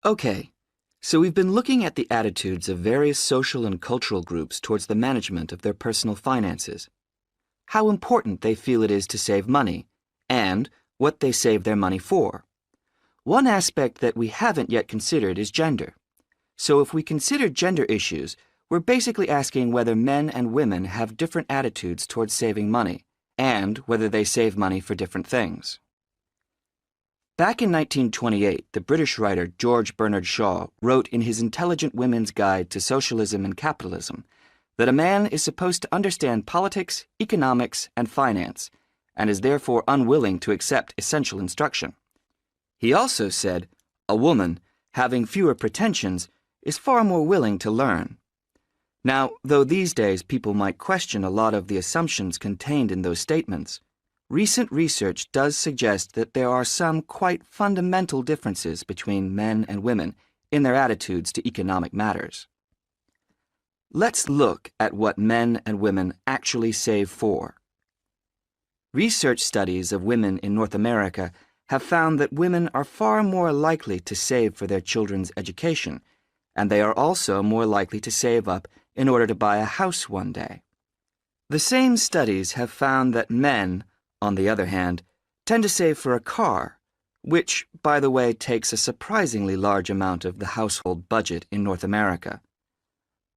Okay, so we've been looking at the attitudes of various social and cultural groups towards the management of their personal finances, how important they feel it is to save money, and what they save their money for. One aspect that we haven't yet considered is gender. So if we consider gender issues, we're basically asking whether men and women have different attitudes towards saving money, and whether they save money for different things. Back in 1928, the British writer George Bernard Shaw wrote in his Intelligent Women's Guide to Socialism and Capitalism that a man is supposed to understand politics, economics, and finance, and is therefore unwilling to accept essential instruction. He also said, a woman, having fewer pretensions, is far more willing to learn. Now, though these days people might question a lot of the assumptions contained in those statements, recent research does suggest that there are some quite fundamental differences between men and women in their attitudes to economic matters. Let's look at what men and women actually save for. Research studies of women in North America have found that women are far more likely to save for their children's education, and they are also more likely to save up in order to buy a house one day. The same studies have found that men, on the other hand, tend to save for a car, which, by the way, takes a surprisingly large amount of the household budget in North America.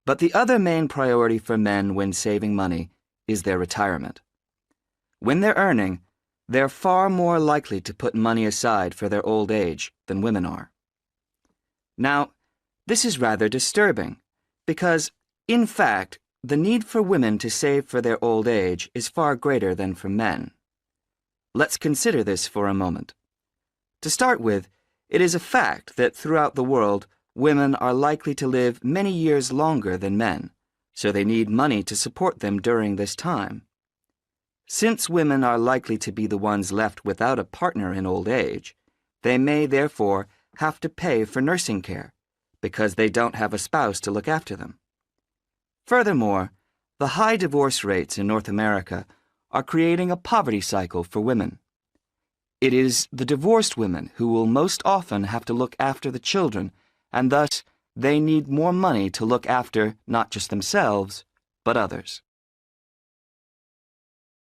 But the other main priority for men when saving money is their retirement. When they're earning, they're far more likely to put money aside for their old age than women are. Now, this is rather disturbing, because, in fact, the need for women to save for their old age is far greater than for men. Let's consider this for a moment. To start with, it is a fact that throughout the world, women are likely to live many years longer than men, so they need money to support them during this time. Since women are likely to be the ones left without a partner in old age, they may therefore have to pay for nursing care, because they don't have a spouse to look after them. Furthermore, the high divorce rates in North America are creating a poverty cycle for women. It is the divorced women who will most often have to look after the children, and thus they need more money to look after not just themselves, but others.